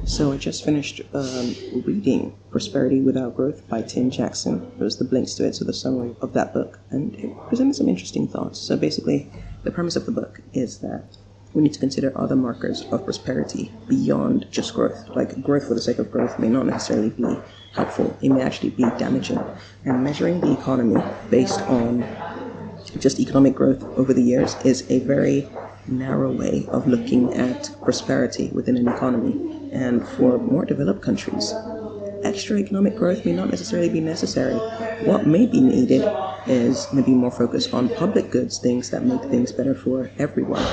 So I just finished reading Prosperity Without Growth by Tim Jackson. There's the links to it, so the summary of that book, and it presented some interesting thoughts. So basically, the premise of the book is that we need to consider other markers of prosperity beyond just growth. Like growth for the sake of growth may not necessarily be helpful. It may actually be damaging. And measuring the economy based on just economic growth over the years is a very narrow way of looking at prosperity within an economy. And for more developed countries, extra economic growth may not necessarily be necessary. What may be needed is maybe more focus on public goods, things that make things better for everyone.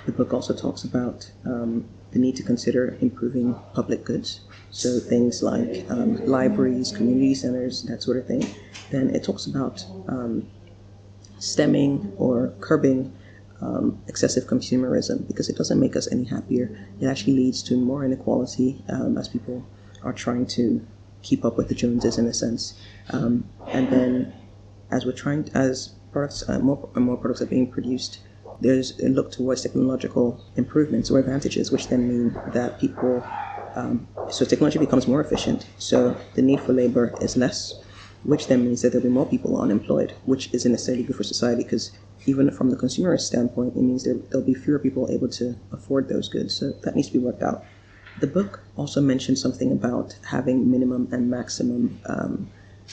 The book also talks about the need to consider improving public goods, so things like libraries, community centers, that sort of thing. Then it talks about stemming or curbing excessive consumerism, because it doesn't make us any happier. It actually leads to more inequality as people are trying to keep up with the Joneses in a sense. And then as products, more and more products are being produced, there's a look towards technological improvements or advantages, which then mean that people, so technology becomes more efficient, so the need for labor is less, which then means that there'll be more people unemployed, which isn't necessarily good for society, because even from the consumerist standpoint, it means there'll be fewer people able to afford those goods. So that needs to be worked out. The book also mentioned something about having minimum and maximum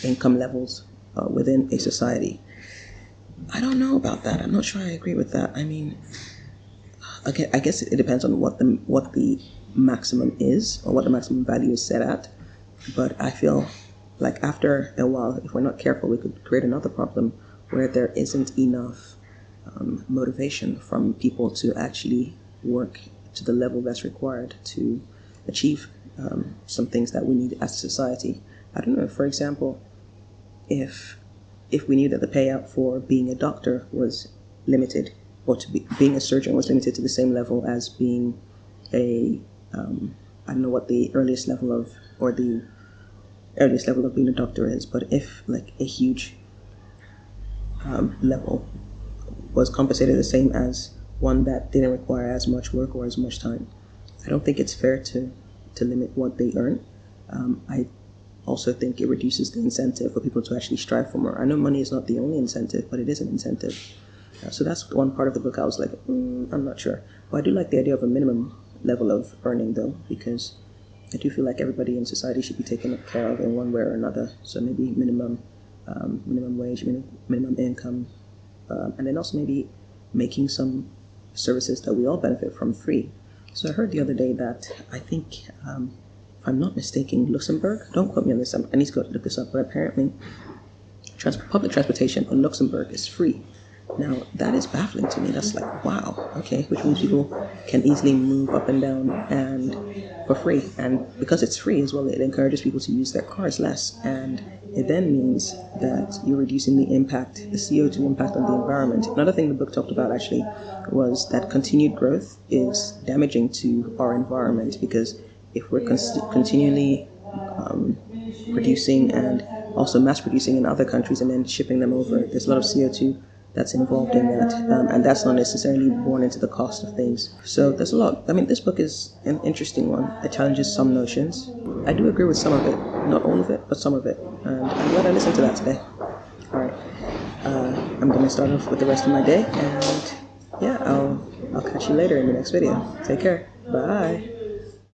income levels within a society. I don't know about that. I'm not sure I agree with that. I mean, again, I guess it depends on what the maximum is, or what the maximum value is set at. But I feel like after a while, if we're not careful, we could create another problem where there isn't enough motivation from people to actually work to the level that's required to achieve some things that we need as a society. I don't know, for example, if we knew that the payout for being a doctor was limited, or being a surgeon was limited to the same level as being I don't know what the earliest level of being a doctor is, but if like a huge level was compensated the same as one that didn't require as much work or as much time, I don't think it's fair to limit what they earn. I also think it reduces the incentive for people to actually strive for more. I know money is not the only incentive, but it is an incentive. So that's one part of the book I was like, I'm not sure. But I do like the idea of a minimum level of earning, though, because I do feel like everybody in society should be taken care of in one way or another. So maybe minimum wage, minimum income, and then also maybe making some services that we all benefit from free. So I heard the other day that I think, if I'm not mistaken, Luxembourg, don't quote me on this, I need to go look this up, but apparently public transportation in Luxembourg is free. Now, that is baffling to me. That's like, wow, okay, which means people can easily move up and down and for free. And because it's free as well, it encourages people to use their cars less. And it then means that you're reducing the CO2 impact on the environment. Another thing the book talked about actually was that continued growth is damaging to our environment, because if we're continually producing and also mass producing in other countries and then shipping them over, there's a lot of CO2 that's involved in that, and that's not necessarily borne into the cost of things. So there's a lot. I mean, this book is an interesting one. It challenges some notions. I do agree with some of it, not all of it, but some of it, and I'm glad I listened to that today. All right, I'm going to start off with the rest of my day, and yeah, I'll catch you later in the next video. Take care. Bye.